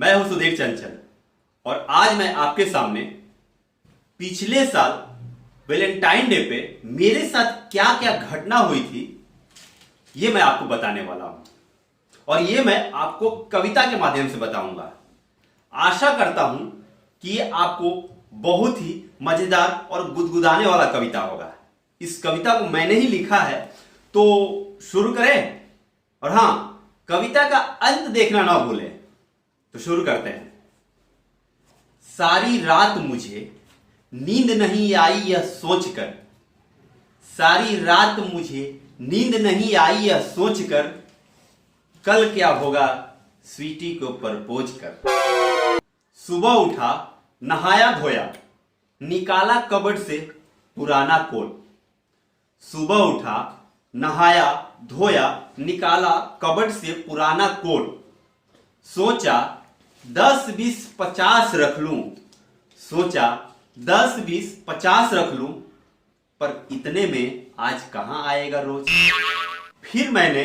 मैं हूं सुधीर चंचल और आज मैं आपके सामने पिछले साल वैलेंटाइन डे पे मेरे साथ क्या क्या घटना हुई थी ये मैं आपको बताने वाला हूं और ये मैं आपको कविता के माध्यम से बताऊंगा। आशा करता हूं कि ये आपको बहुत ही मजेदार और गुदगुदाने वाला कविता होगा। इस कविता को मैंने ही लिखा है, तो शुरू करें। और हां, कविता का अंत देखना ना भूलें। तो शुरू करते हैं। सारी रात मुझे नींद नहीं आई यह सोचकर, सारी रात मुझे नींद नहीं आई यह सोचकर, कल क्या होगा स्वीटी को प्रपोज कर। सुबह उठा, नहाया धोया, निकाला कबर्ड से पुराना कोट। सुबह उठा, नहाया धोया, निकाला कबर्ड से पुराना कोट। सोचा 10, 20, 50 रख लूं, सोचा 10, 20, 50 रख लूं, पर इतने में आज कहां आएगा रोज। फिर मैंने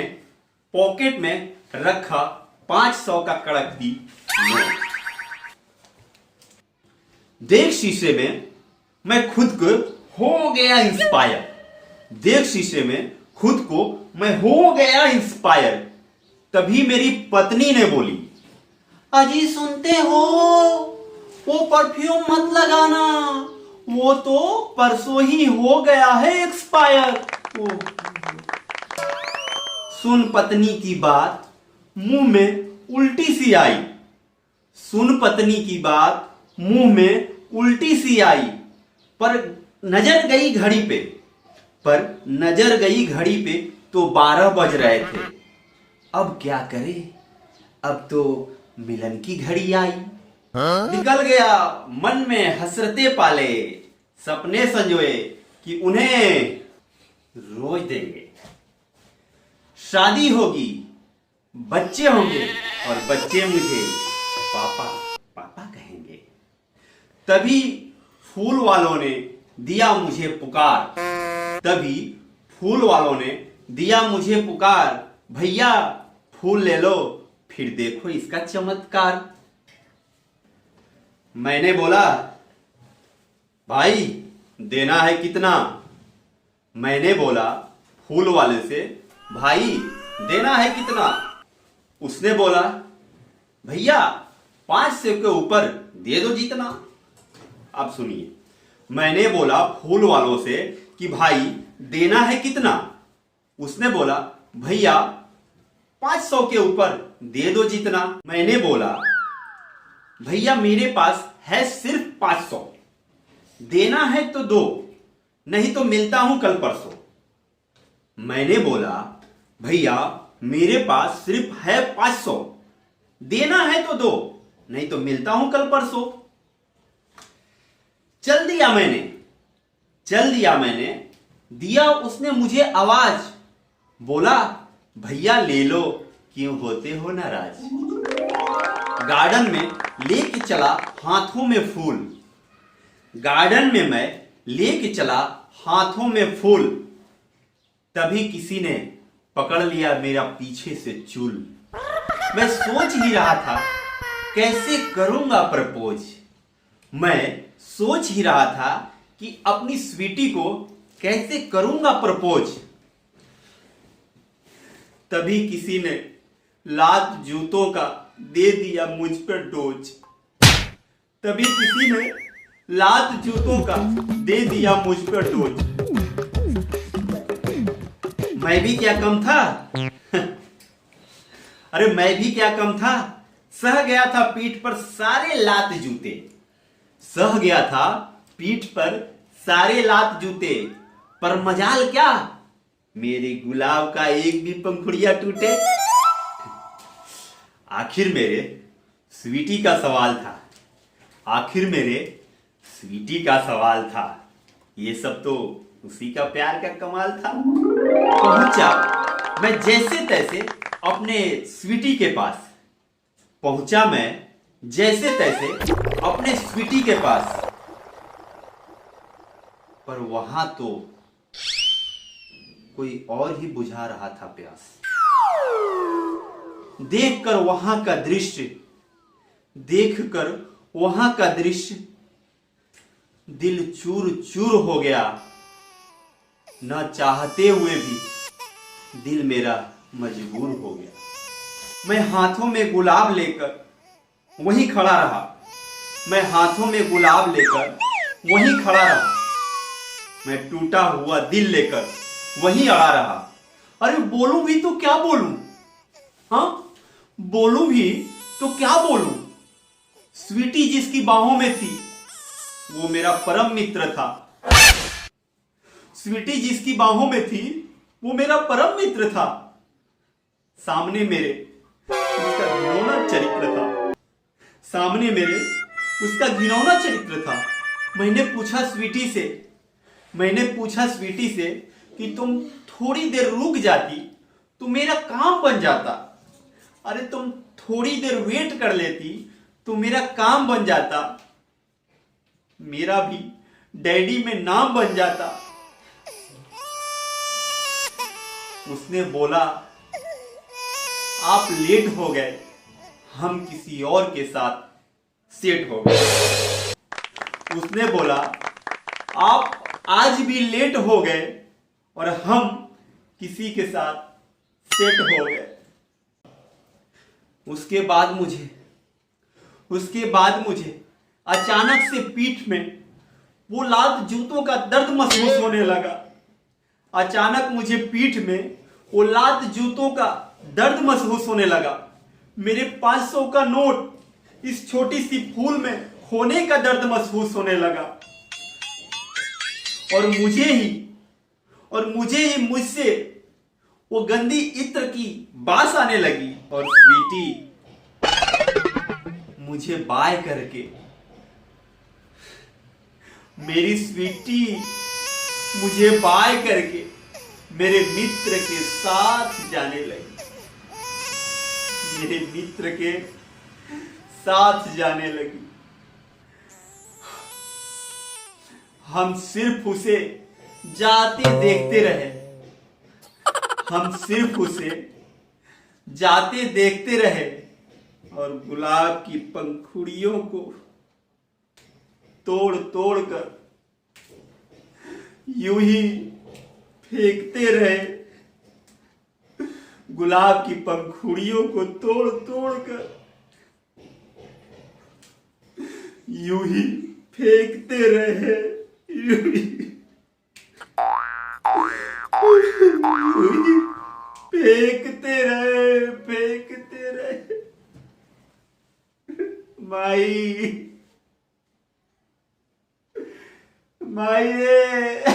पॉकेट में रखा 500 का कड़कती नोट। देख शीशे में मैं खुद को हो गया इंस्पायर, देख शीशे में खुद को मैं हो गया इंस्पायर। तभी मेरी पत्नी ने बोली, अजी सुनते हो, वो परफ्यूम मत लगाना, वो तो परसों ही हो गया है एक्सपायर। सुन पत्नी की बात मुंह में उल्टी सी आई, सुन पत्नी की बात मुंह में उल्टी सी आई। पर नजर गई घड़ी पे, पर नजर गई घड़ी पे तो 12 बज रहे थे। अब क्या करे, अब तो मिलन की घड़ी आई। निकल गया मन में हसरते पाले, सपने संजोए कि उन्हें रोज देंगे। शादी होगी, बच्चे होंगे और बच्चे मुझे पापा पापा कहेंगे। तभी फूल वालों ने दिया मुझे पुकार, तभी फूल वालों ने दिया मुझे पुकार। भैया फूल ले लो, फिर देखो इसका चमत्कार। मैंने बोला, भाई देना है कितना। मैंने बोला फूल वाले से, भाई देना है कितना। उसने बोला, भैया 500 के ऊपर दे दो जितना। अब सुनिए, मैंने बोला फूल वालों से कि भाई देना है कितना। उसने बोला, भैया 500 के ऊपर दे दो जितना। मैंने बोला, भैया मेरे पास है सिर्फ 500, देना है तो दो, नहीं तो मिलता हूं कल परसों। मैंने बोला, भैया मेरे पास सिर्फ है 500, देना है तो दो, नहीं तो मिलता हूं कल परसों। चल दिया मैंने, दिया उसने मुझे आवाज। बोला, भैया ले लो, क्यों होते हो नाराज। गार्डन में लेके चला हाथों में फूल, गार्डन में मैं लेके चला हाथों में फूल। तभी किसी ने पकड़ लिया मेरा पीछे से चूल। मैं सोच ही रहा था कैसे करूंगा प्रपोज, मैं सोच ही रहा था कि अपनी स्वीटी को कैसे करूंगा प्रपोज। तभी किसी ने लात जूतों का दे दिया मुझ पर डोज, तभी किसी ने लात जूतों का दे दिया मुझ पर डोज। मैं भी क्या कम था अरे मैं भी क्या कम था, सह गया था पीठ पर सारे लात जूते, सह गया था पीठ पर सारे लात जूते। पर मजाल क्या, मेरे गुलाब का एक भी पंखुड़िया टूटे। आखिर मेरे स्वीटी का सवाल था, आखिर मेरे स्वीटी का सवाल था। ये सब तो उसी का प्यार का कमाल था। पहुंचा मैं जैसे तैसे अपने स्वीटी के पास, पहुंचा मैं जैसे तैसे अपने स्वीटी के पास। पर वहां तो कोई और ही बुझा रहा था प्यास। देखकर वहां का दृश्य देखकर वहां का दृश्य दिल चूर चूर हो गया। न चाहते हुए भी दिल मेरा मजबूर हो गया। मैं हाथों में गुलाब लेकर वहीं खड़ा रहा। मैं हाथों में गुलाब लेकर वहीं खड़ा रहा। मैं टूटा हुआ दिल लेकर वहीं अड़ा रहा। अरे बोलूं भी तो क्या बोलूं? हाँ, बोलूं भी तो क्या बोलूं? स्वीटी जिसकी बाहों में थी वो मेरा परम मित्र था। स्वीटी जिसकी बाहों में थी वो मेरा परम मित्र था। सामने मेरे उसका घिनौना चरित्र था। सामने मेरे उसका घिनौना चरित्र था। मैंने पूछा स्वीटी से कि तुम थोड़ी देर रुक जाती तो मेरा काम बन जाता। अरे तुम थोड़ी देर वेट कर लेती तो मेरा काम बन जाता। मेरा भी डैडी में नाम बन जाता। उसने बोला, आप लेट हो गए, हम किसी और के साथ सेट हो गए। उसने बोला, आप आज भी लेट हो गए और हम किसी के साथ सेट हो गए। उसके बाद मुझे अचानक से पीठ में वो लात जूतों का दर्द महसूस होने लगा। अचानक मुझे पीठ में वो लात जूतों का दर्द महसूस होने लगा। मेरे 500 का नोट इस छोटी सी फूल में खोने का दर्द महसूस होने लगा। और मुझे ही मुझसे वो गंदी इत्र की बास आने लगी। और स्वीटी मुझे बाय करके, मेरी स्वीटी मुझे बाय करके मेरे मित्र के साथ जाने लगी। मेरे मित्र के साथ जाने लगी। हम सिर्फ उसे जाते देखते रहे। हम सिर्फ उसे जाते देखते रहे और गुलाब की पंखुड़ियों को तोड़ तोड़ कर यूं ही फेंकते रहे। गुलाब की पंखुड़ियों को तोड़ तोड़ कर यूं ही फेंकते रहे। यूं ही फेंकते रहे। माई रे।